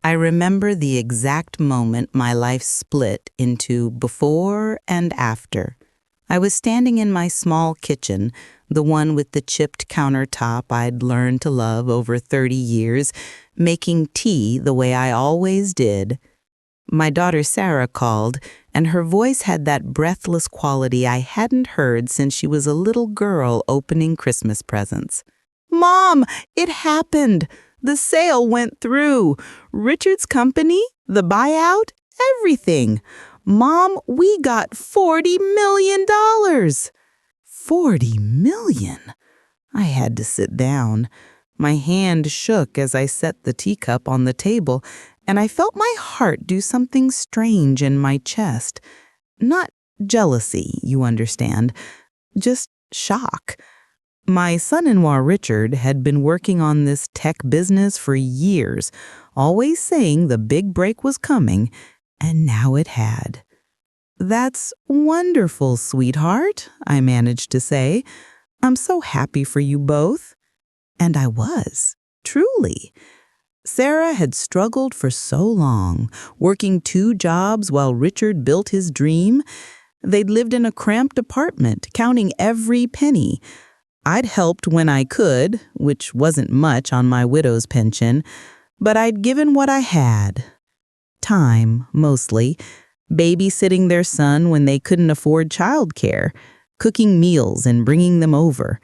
I remember the exact moment my life split into before and after. I was standing in my small kitchen, the one with the chipped countertop I'd learned to love over 30 years, making tea the way I always did. My daughter Sarah called, and her voice had that breathless quality I hadn't heard since she was a little girl opening Christmas presents. "Mom, it happened! The sale went through. Richard's company, the buyout, everything. Mom, we got $40 million. $40 million? I had to sit down. My hand shook as I set the teacup on the table, and I felt my heart do something strange in my chest. Not jealousy, you understand, just shock. My son-in-law Richard had been working on this tech business for years, always saying the big break was coming, and now it had. "That's wonderful, sweetheart," I managed to say. "I'm so happy for you both." And I was, truly. Sarah had struggled for so long, working 2 jobs while Richard built his dream. They'd lived in a cramped apartment, counting every penny. I'd helped when I could, which wasn't much on my widow's pension, but I'd given what I had. Time, mostly, babysitting their son when they couldn't afford childcare, cooking meals and bringing them over,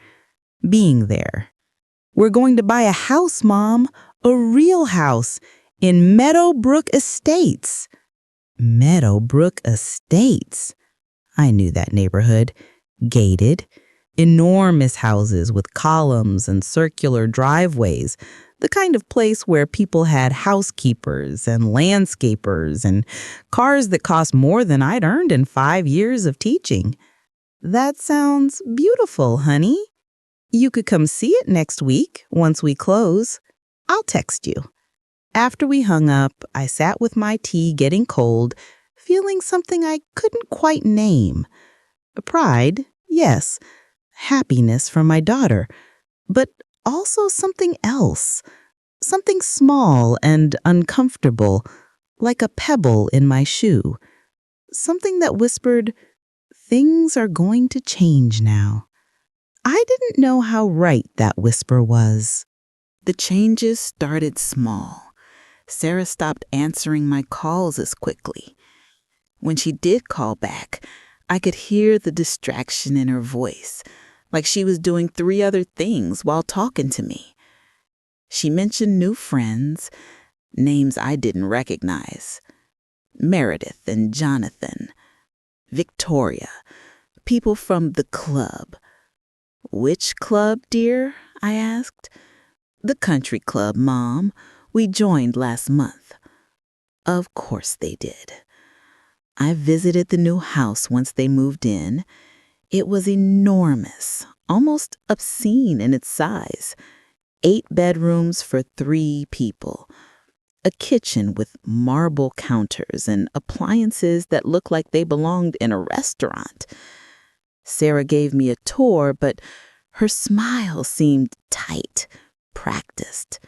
being there. "We're going to buy a house, Mom, a real house, in Meadowbrook Estates." Meadowbrook Estates. I knew that neighborhood. Gated. Enormous houses with columns and circular driveways, the kind of place where people had housekeepers and landscapers and cars that cost more than I'd earned in 5 years of teaching. "That sounds beautiful, honey. You could come see it next week once we close. I'll text you." After we hung up, I sat with my tea getting cold, feeling something I couldn't quite name. Pride, yes. Happiness for my daughter, but also something else, something small and uncomfortable, like a pebble in my shoe, something that whispered, "Things are going to change now." I didn't know how right that whisper was. The changes started small. Sarah stopped answering my calls as quickly. When she did call back, I could hear the distraction in her voice, like she was doing 3 other things while talking to me. She mentioned new friends, names I didn't recognize. Meredith and Jonathan, Victoria, people from the club. "Which club, dear?" I asked. "The country club, Mom. We joined last month." Of course they did. I visited the new house once they moved in. It was enormous, almost obscene in its size. 8 bedrooms for 3 people. A kitchen with marble counters and appliances that looked like they belonged in a restaurant. Sarah gave me a tour, but her smile seemed tight, practiced.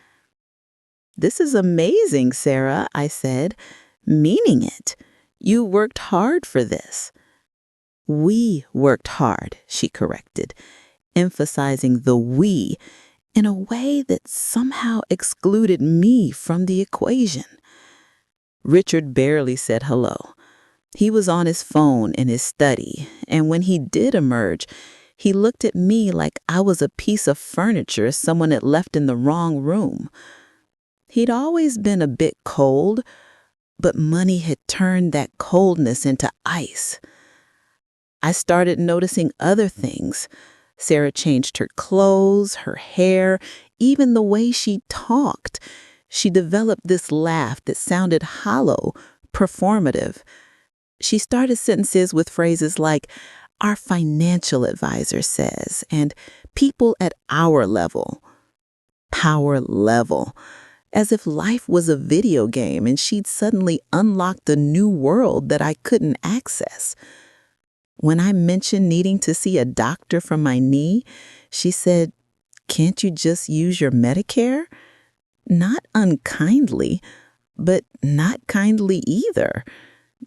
"This is amazing, Sarah," I said, meaning it. "You worked hard for this." "We worked hard," she corrected, emphasizing the "we" in a way that somehow excluded me from the equation. Richard barely said hello. He was on his phone in his study, and when he did emerge, he looked at me like I was a piece of furniture someone had left in the wrong room. He'd always been a bit cold, but money had turned that coldness into ice. I started noticing other things. Sarah changed her clothes, her hair, even the way she talked. She developed this laugh that sounded hollow, performative. She started sentences with phrases like, "Our financial advisor says," and "people at our level." Power level. As if life was a video game and she'd suddenly unlocked a new world that I couldn't access. When I mentioned needing to see a doctor for my knee, she said, "Can't you just use your Medicare?" Not unkindly, but not kindly either.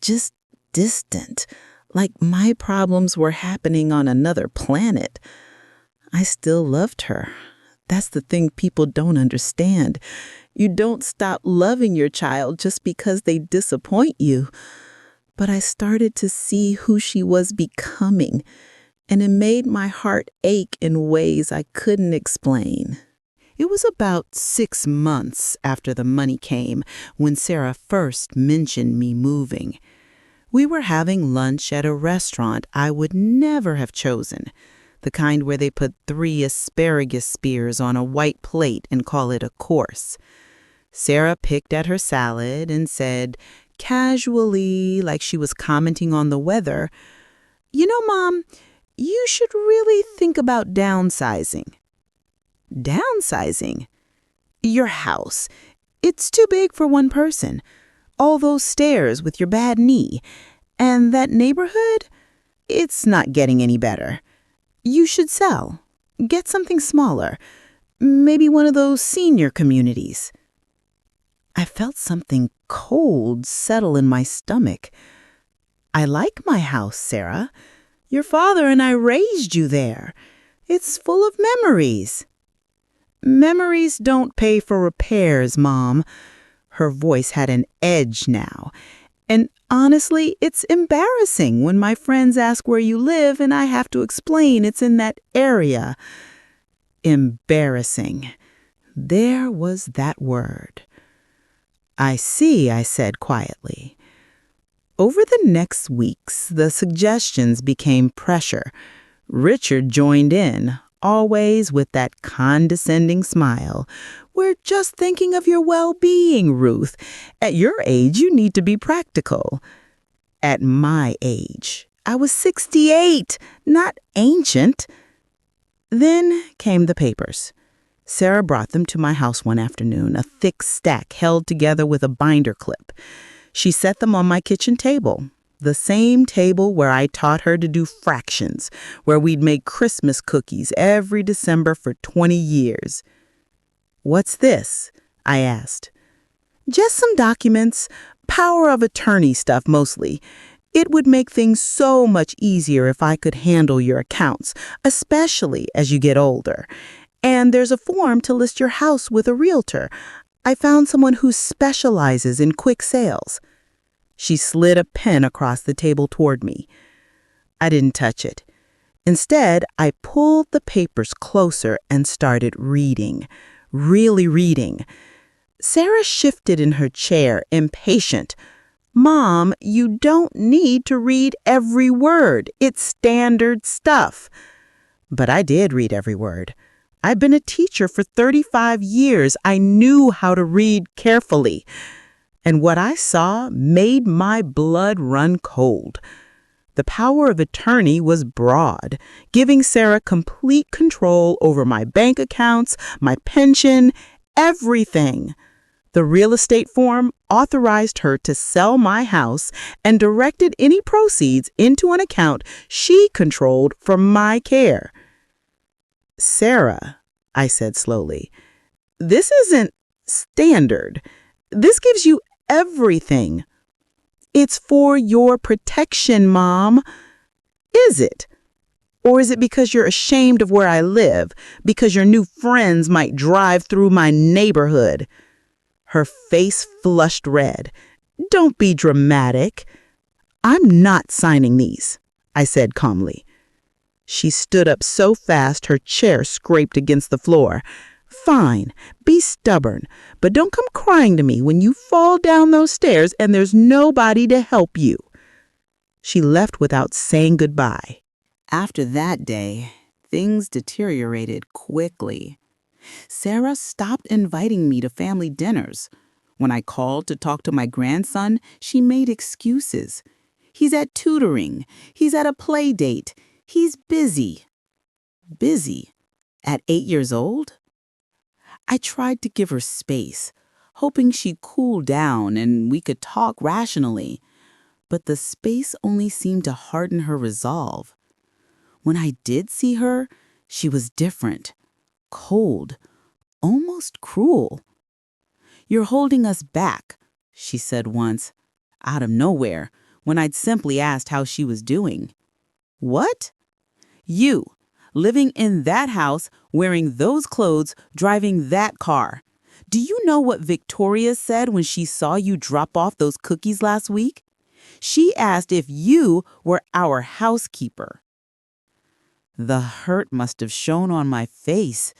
Just distant, like my problems were happening on another planet. I still loved her. That's the thing people don't understand. You don't stop loving your child just because they disappoint you. But I started to see who she was becoming, and it made my heart ache in ways I couldn't explain. It was about 6 months after the money came when Sarah first mentioned me moving. We were having lunch at a restaurant I would never have chosen, the kind where they put 3 asparagus spears on a white plate and call it a course. Sarah picked at her salad and said, casually, like she was commenting on the weather, "You know, Mom, you should really think about downsizing." Downsizing? Your house. It's too big for one person. All those stairs with your bad knee. And that neighborhood? It's not getting any better. You should sell. Get something smaller. Maybe one of those senior communities. I felt something cold settle in my stomach. I like my house, Sarah. Your father and I raised you there. It's full of memories. Memories don't pay for repairs, Mom. Her voice had an edge now. And honestly, it's embarrassing when my friends ask where you live and I have to explain it's in that area. Embarrassing. There was that word. I see, I said quietly. Over the next weeks, the suggestions became pressure. Richard joined in, always with that condescending smile. "We're just thinking of your well-being, Ruth. At your age, you need to be practical." At my age, I was 68, not ancient. Then came the papers. Sarah brought them to my house one afternoon, a thick stack held together with a binder clip. She set them on my kitchen table, the same table where I taught her to do fractions, where we'd make Christmas cookies every December for 20 years. "What's this?" I asked. "Just some documents, power of attorney stuff mostly. It would make things so much easier if I could handle your accounts, especially as you get older. And there's a form to list your house with a realtor. I found someone who specializes in quick sales." She slid a pen across the table toward me. I didn't touch it. Instead, I pulled the papers closer and started reading, really reading. Sarah shifted in her chair, impatient. "Mom, you don't need to read every word. It's standard stuff." But I did read every word. I'd been a teacher for 35 years. I knew how to read carefully. And what I saw made my blood run cold. The power of attorney was broad, giving Sarah complete control over my bank accounts, my pension, everything. The real estate form authorized her to sell my house and directed any proceeds into an account she controlled for my care. "Sarah," I said slowly, "this isn't standard. This gives you everything. It's for your protection, Mom." "Is it? Or is it because you're ashamed of where I live, because your new friends might drive through my neighborhood?" Her face flushed red. "Don't be dramatic." "I'm not signing these," I said calmly. She stood up so fast her chair scraped against the floor. "Fine, be stubborn, but don't come crying to me when you fall down those stairs and there's nobody to help you." She left without saying goodbye. After that day, things deteriorated quickly. Sarah stopped inviting me to family dinners. When I called to talk to my grandson, she made excuses. "He's at tutoring. He's at a play date. He's busy." Busy? At 8 years old? I tried to give her space, hoping she'd cool down and we could talk rationally. But the space only seemed to harden her resolve. When I did see her, she was different, cold, almost cruel. "You're holding us back. she said once, out of nowhere, when I'd simply asked how she was doing. What? You, living in that house, wearing those clothes, driving that car. Do you know what Victoria said when she saw you drop off those cookies last week? She asked if you were our housekeeper. The hurt must have shown on my face,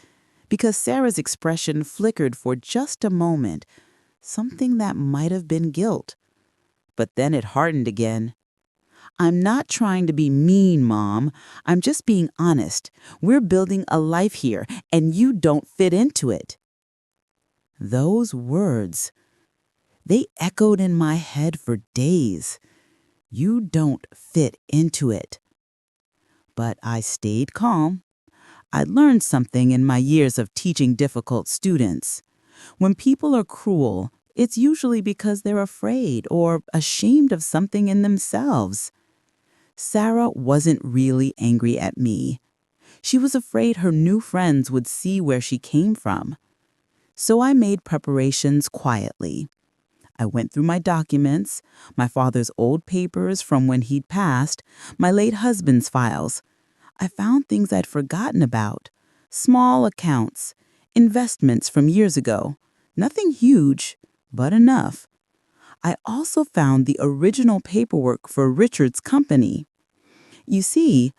because Sarah's expression flickered for just a moment, something that might have been guilt. But then it hardened again. I'm not trying to be mean, Mom. I'm just being honest. We're building a life here, and you don't fit into it. Those words, they echoed in my head for days. You don't fit into it. But I stayed calm. I'd learned something in my years of teaching difficult students. When people are cruel, it's usually because they're afraid or ashamed of something in themselves. Sarah wasn't really angry at me. She was afraid her new friends would see where she came from. So I made preparations quietly. I went through my documents, my father's old papers from when he'd passed, my late husband's files. I found things I'd forgotten about, small accounts, investments from years ago. Nothing huge, but enough. I also found the original paperwork for Richard's company. You see,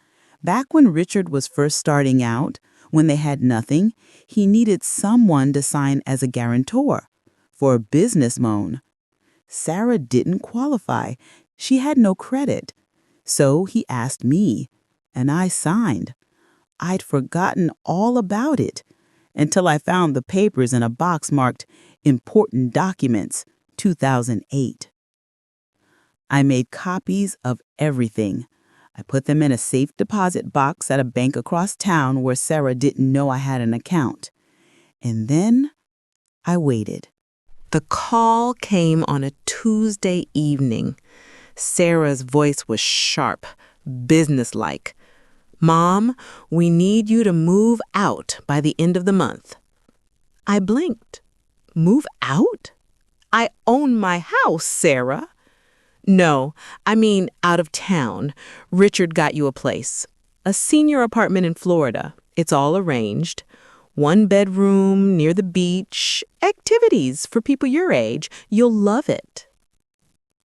back when Richard was first starting out, when they had nothing, he needed someone to sign as a guarantor for a business loan. Sarah didn't qualify. She had no credit. So he asked me, and I signed. I'd forgotten all about it until I found the papers in a box marked Important Documents, 2008. I made copies of everything. I put them in a safe deposit box at a bank across town where Sarah didn't know I had an account. And then I waited. The call came on a Tuesday evening. Sarah's voice was sharp, businesslike. Mom, we need you to move out by the end of the month. I blinked. Move out? I own my house, Sarah. No, I mean out of town. Richard got you a place. A senior apartment in Florida. It's all arranged. 1 bedroom, near the beach. Activities for people your age. You'll love it.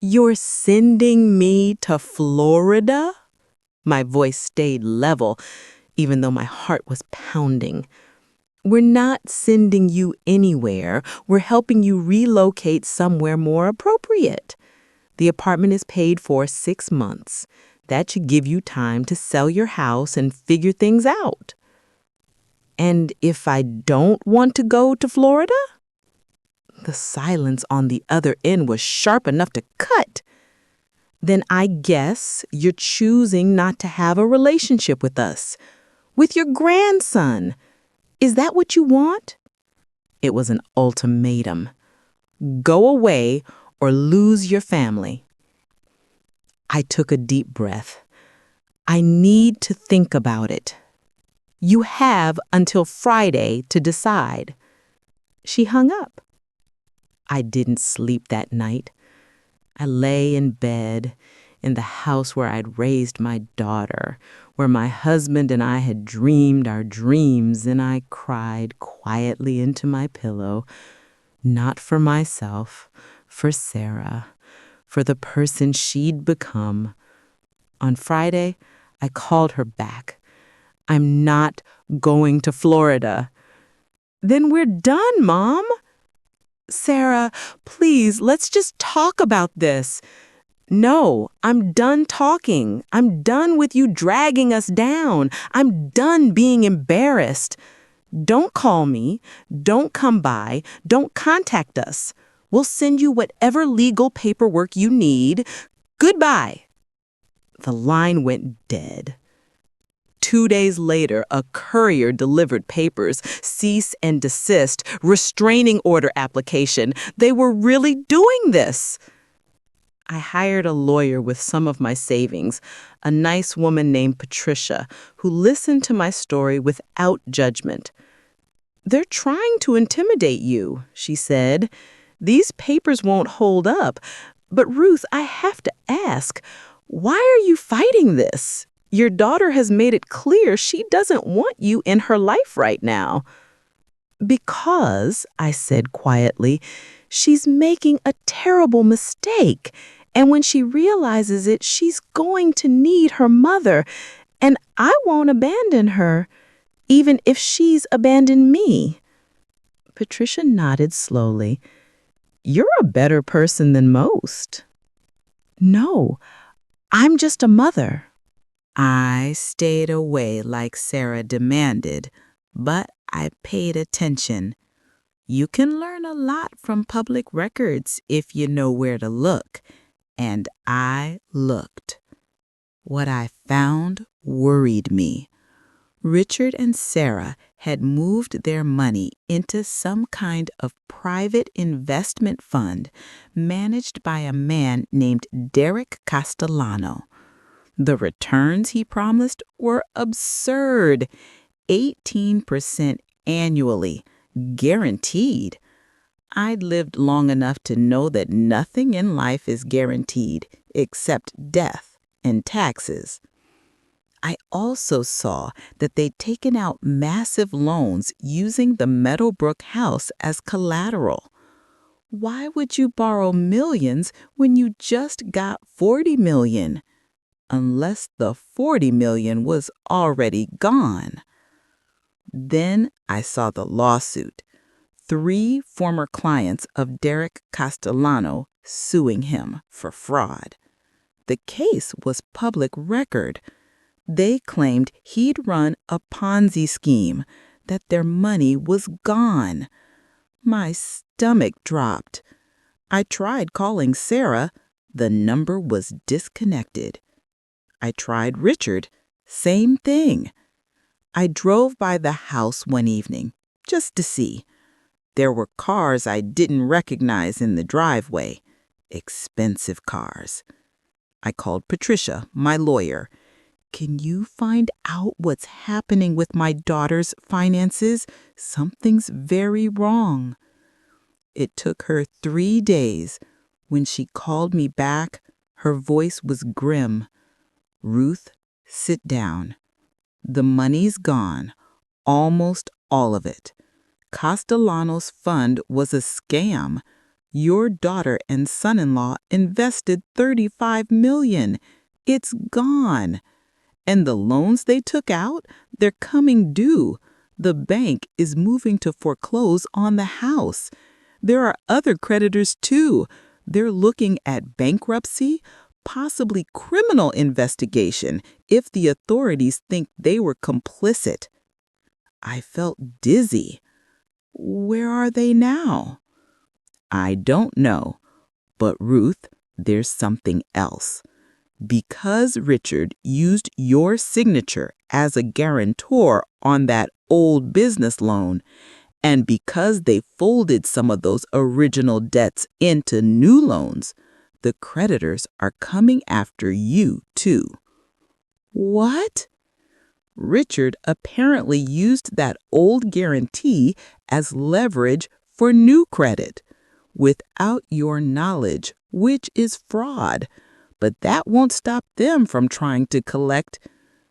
You're sending me to Florida? My voice stayed level, even though my heart was pounding. We're not sending you anywhere. We're helping you relocate somewhere more appropriate. The apartment is paid for 6 months. That should give you time to sell your house and figure things out. And if I don't want to go to Florida? The silence on the other end was sharp enough to cut. Then I guess you're choosing not to have a relationship with us, with your grandson. Is that what you want? It was an ultimatum. Go away or lose your family. I took a deep breath. I need to think about it. You have until Friday to decide. She hung up. I didn't sleep that night. I lay in bed, in the house where I'd raised my daughter, where my husband and I had dreamed our dreams, and I cried quietly into my pillow, not for myself, for Sarah, for the person she'd become. On Friday, I called her back. I'm not going to Florida. Then we're done, Mom. Sarah, please, let's just talk about this. No, I'm done talking. I'm done with you dragging us down. I'm done being embarrassed. Don't call me. Don't come by. Don't contact us. We'll send you whatever legal paperwork you need. Goodbye. The line went dead. 2 days later, a courier delivered papers, cease and desist, restraining order application. They were really doing this. I hired a lawyer with some of my savings, a nice woman named Patricia, who listened to my story without judgment. They're trying to intimidate you, she said. These papers won't hold up. But Ruth, I have to ask, why are you fighting this? Your daughter has made it clear she doesn't want you in her life right now. Because, I said quietly, she's making a terrible mistake. And when she realizes it, she's going to need her mother. And I won't abandon her, even if she's abandoned me. Patricia nodded slowly. You're a better person than most. No, I'm just a mother. I stayed away like Sarah demanded, but I paid attention. You can learn a lot from public records if you know where to look. And I looked. What I found worried me. Richard and Sarah had moved their money into some kind of private investment fund managed by a man named Derek Castellano. The returns he promised were absurd, 18% annually, guaranteed. I'd lived long enough to know that nothing in life is guaranteed except death and taxes. I also saw that they'd taken out massive loans using the Meadowbrook house as collateral. Why would you borrow millions when you just got $40 million? Unless the $40 million was already gone. Then I saw the lawsuit. 3 former clients of Derek Castellano suing him for fraud. The case was public record. They claimed he'd run a Ponzi scheme, that their money was gone. My stomach dropped. I tried calling Sarah. The number was disconnected. I tried Richard. Same thing. I drove by the house one evening, just to see. There were cars I didn't recognize in the driveway. Expensive cars. I called Patricia, my lawyer. Can you find out what's happening with my daughter's finances? Something's very wrong. It took her 3 days. When she called me back, her voice was grim. Ruth, sit down. The money's gone, almost all of it. Castellano's fund was a scam. Your daughter and son-in-law invested $35 million. It's gone. And the loans they took out, they're coming due. The bank is moving to foreclose on the house. There are other creditors too. They're looking at bankruptcy, possibly criminal investigation if the authorities think they were complicit. I felt dizzy. Where are they now? I don't know. But Ruth, there's something else. Because Richard used your signature as a guarantor on that old business loan, and because they folded some of those original debts into new loans, the creditors are coming after you, too. What? Richard apparently used that old guarantee as leverage for new credit, without your knowledge, which is fraud. But that won't stop them from trying to collect.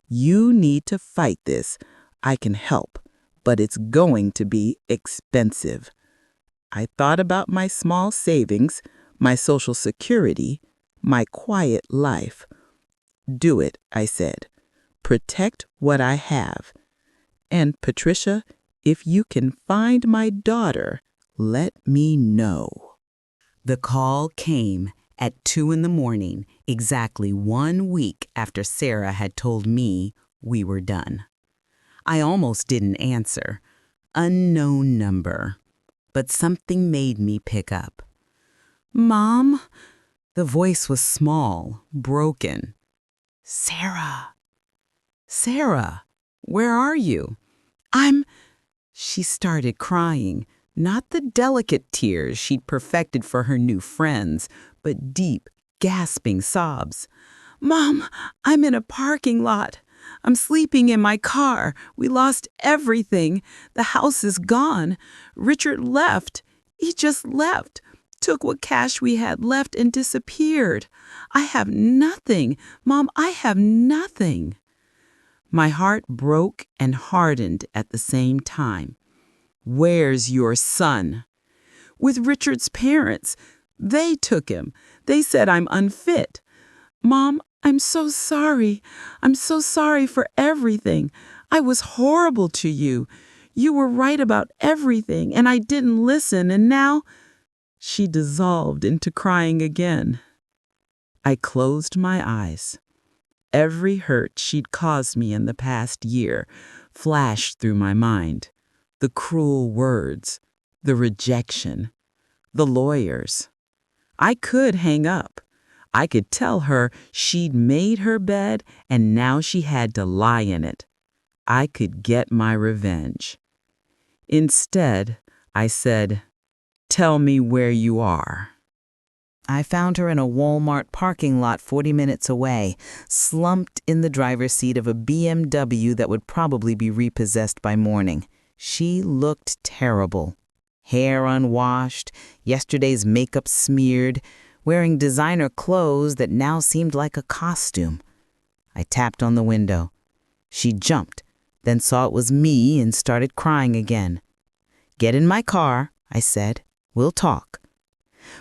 You need to fight this. I can help, but it's going to be expensive. I thought about my small savings, my Social Security, my quiet life. Do it, I said. Protect what I have. And Patricia, if you can find my daughter, let me know. The call came at 2 a.m, exactly 1 week after Sarah had told me we were done. I almost didn't answer. Unknown number. But something made me pick up. Mom? The voice was small, broken. Sarah. Sarah, where are you? She started crying, not the delicate tears she'd perfected for her new friends, but deep, gasping sobs. Mom, I'm in a parking lot. I'm sleeping in my car. We lost everything. The house is gone. Richard left. He just left. took what cash we had left and disappeared. I have nothing. Mom, I have nothing. My heart broke and hardened at the same time. Where's your son? With Richard's parents. They took him. They said I'm unfit. Mom, I'm so sorry. I'm so sorry for everything. I was horrible to you. You were right about everything, and I didn't listen, and now... She dissolved into crying again. I closed my eyes. Every hurt she'd caused me in the past year flashed through my mind. The cruel words, the rejection, the lawyers. I could hang up. I could tell her she'd made her bed and now she had to lie in it. I could get my revenge. Instead, I said, "Tell me where you are." I found her in a Walmart parking lot 40 minutes away, slumped in the driver's seat of a BMW that would probably be repossessed by morning. She looked terrible. Hair unwashed, yesterday's makeup smeared, wearing designer clothes that now seemed like a costume. I tapped on the window. She jumped, then saw it was me and started crying again. "Get in my car," I said. "We'll talk."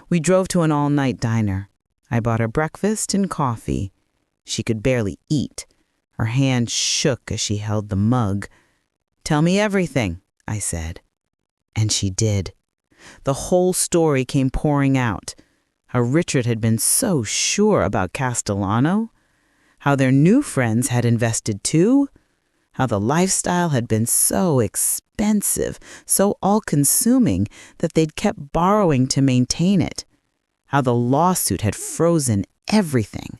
We drove to an all-night diner. I bought her breakfast and coffee. She could barely eat. Her hand shook as she held the mug. "Tell me everything," I said. And she did. The whole story came pouring out. How Richard had been so sure about Castellano. How their new friends had invested too. How the lifestyle had been so expensive, so all-consuming that they'd kept borrowing to maintain it. How the lawsuit had frozen everything.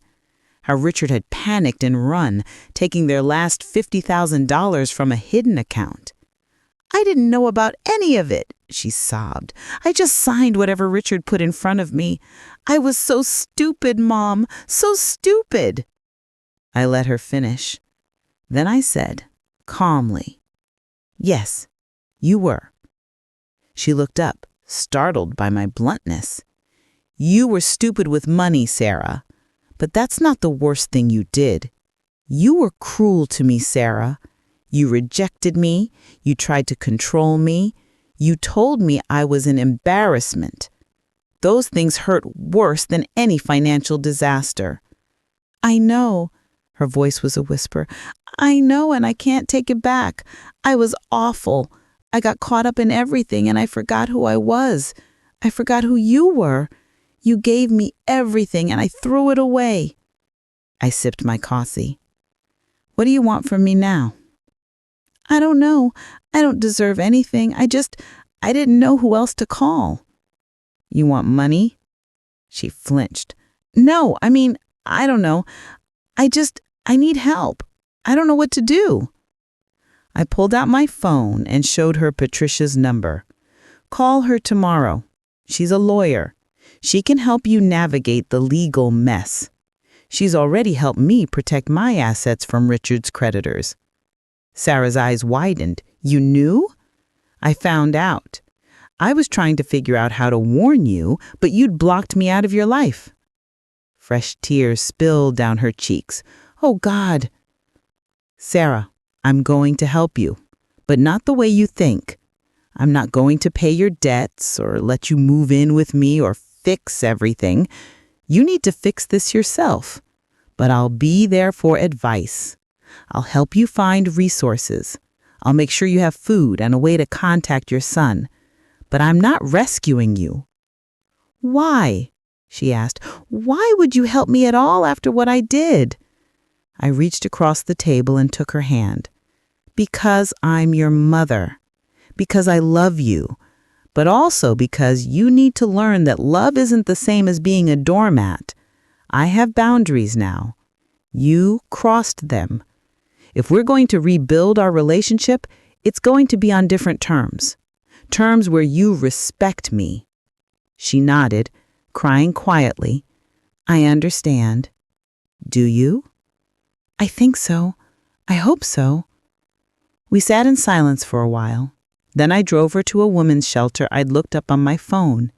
How Richard had panicked and run, taking their last $50,000 from a hidden account. "I didn't know about any of it," she sobbed. "I just signed whatever Richard put in front of me. I was so stupid, Mom, so stupid." I let her finish. Then I said, calmly, "Yes, you were." She looked up, startled by my bluntness. "You were stupid with money, Sarah. But that's not the worst thing you did. You were cruel to me, Sarah. You rejected me. You tried to control me. You told me I was an embarrassment. Those things hurt worse than any financial disaster." "I know." Her voice was a whisper. "I know, and I can't take it back. I was awful. I got caught up in everything, and I forgot who I was. I forgot who you were. You gave me everything, and I threw it away." I sipped my coffee. "What do you want from me now?" "I don't know. I don't deserve anything. I didn't know who else to call." "You want money?" She flinched. "No, I don't know. I need help. I don't know what to do." I pulled out my phone and showed her Patricia's number. "Call her tomorrow. She's a lawyer. She can help you navigate the legal mess. She's already helped me protect my assets from Richard's creditors." Sarah's eyes widened. "You knew?" "I found out. I was trying to figure out how to warn you, but you'd blocked me out of your life." Fresh tears spilled down her cheeks. "Oh, God." "Sarah, I'm going to help you, but not the way you think. I'm not going to pay your debts or let you move in with me or fix everything. You need to fix this yourself. But I'll be there for advice. I'll help you find resources. I'll make sure you have food and a way to contact your son. But I'm not rescuing you." "Why?" she asked. "Why would you help me at all after what I did?" I reached across the table and took her hand. "Because I'm your mother. Because I love you. But also because you need to learn that love isn't the same as being a doormat. I have boundaries now. You crossed them. If we're going to rebuild our relationship, it's going to be on different terms. Terms where you respect me." She nodded, crying quietly. "I understand." "Do you?" "I think so. I hope so." We sat in silence for a while. Then I drove her to a women's shelter I'd looked up on my phone.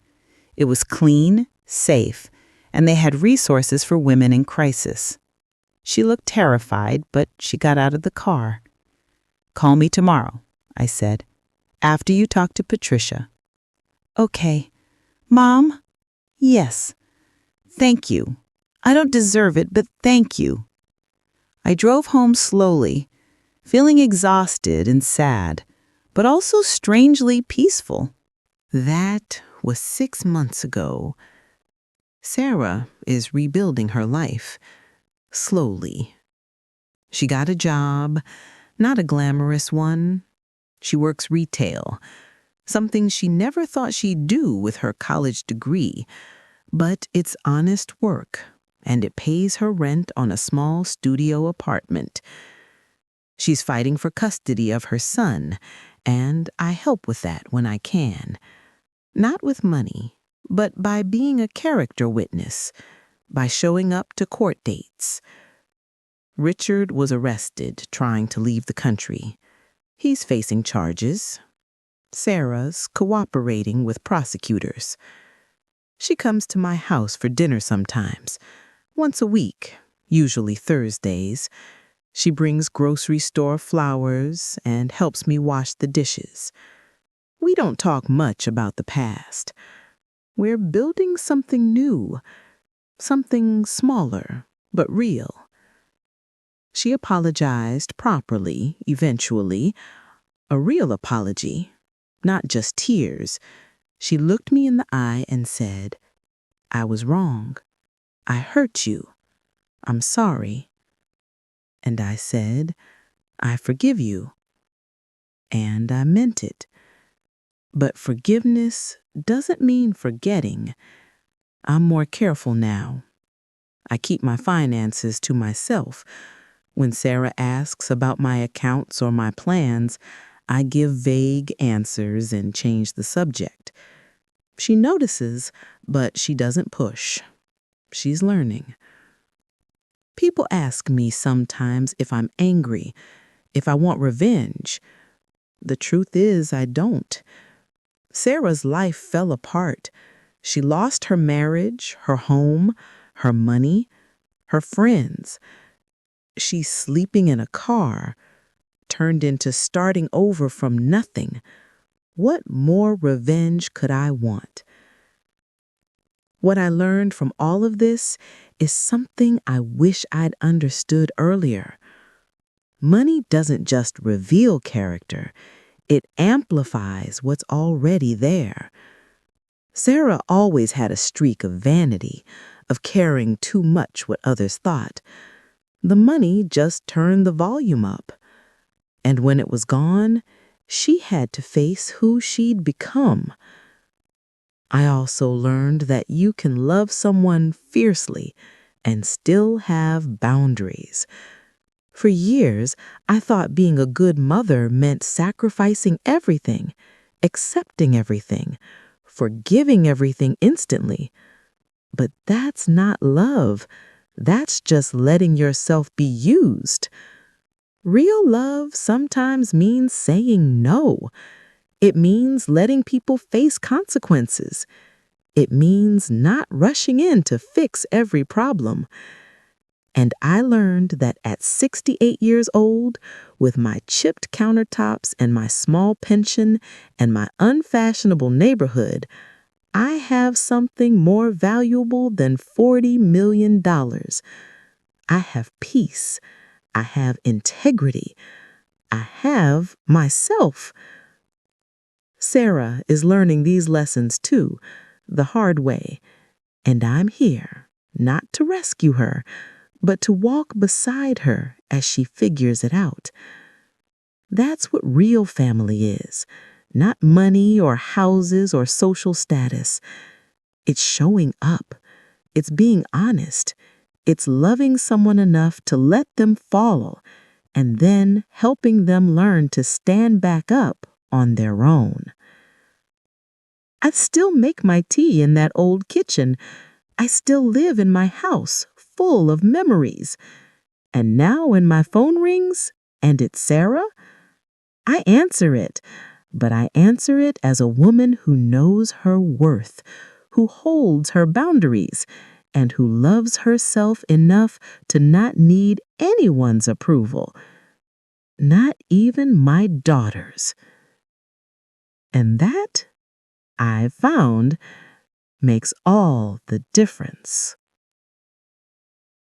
It was clean, safe, and they had resources for women in crisis. She looked terrified, but she got out of the car. "Call me tomorrow," I said, "after you talk to Patricia." "Okay." "Mom?" "Yes." "Thank you. I don't deserve it, but thank you." I drove home slowly, feeling exhausted and sad, but also strangely peaceful. That was 6 months ago. Sarah is rebuilding her life, slowly. She got a job, not a glamorous one. She works retail, something she never thought she'd do with her college degree, but it's honest work, and it pays her rent on a small studio apartment. She's fighting for custody of her son, and I help with that when I can. Not with money, but by being a character witness, by showing up to court dates. Richard was arrested trying to leave the country. He's facing charges. Sarah's cooperating with prosecutors. She comes to my house for dinner sometimes, once a week, usually Thursdays. She brings grocery store flowers and helps me wash the dishes. We don't talk much about the past. We're building something new, something smaller, but real. She apologized properly, eventually, a real apology, not just tears. She looked me in the eye and said, "I was wrong. I hurt you. I'm sorry." And I said, "I forgive you." And I meant it. But forgiveness doesn't mean forgetting. I'm more careful now. I keep my finances to myself. When Sarah asks about my accounts or my plans, I give vague answers and change the subject. She notices, but she doesn't push. She's learning. People ask me sometimes if I'm angry, if I want revenge. The truth is, I don't. Sarah's life fell apart. She lost her marriage, her home, her money, her friends. She's sleeping in a car, turned into starting over from nothing. What more revenge could I want? What I learned from all of this is something I wish I'd understood earlier. Money doesn't just reveal character, it amplifies what's already there. Sarah always had a streak of vanity, of caring too much what others thought. The money just turned the volume up. And when it was gone, she had to face who she'd become. I also learned that you can love someone fiercely and still have boundaries. For years, I thought being a good mother meant sacrificing everything, accepting everything, forgiving everything instantly. But that's not love. That's just letting yourself be used. Real love sometimes means saying no. It means letting people face consequences. It means not rushing in to fix every problem. And I learned that at 68 years old, with my chipped countertops and my small pension and my unfashionable neighborhood, I have something more valuable than $40 million. I have peace. I have integrity. I have myself. Sarah is learning these lessons too, the hard way, and I'm here, not to rescue her, but to walk beside her as she figures it out. That's what real family is, not money or houses or social status. It's showing up. It's being honest. It's loving someone enough to let them fall, and then helping them learn to stand back up on their own. I still make my tea in that old kitchen. I still live in my house full of memories. And now when my phone rings and it's Sarah, I answer it. But I answer it as a woman who knows her worth, who holds her boundaries and who loves herself enough to not need anyone's approval, not even my daughter's. And that, I've found, makes all the difference.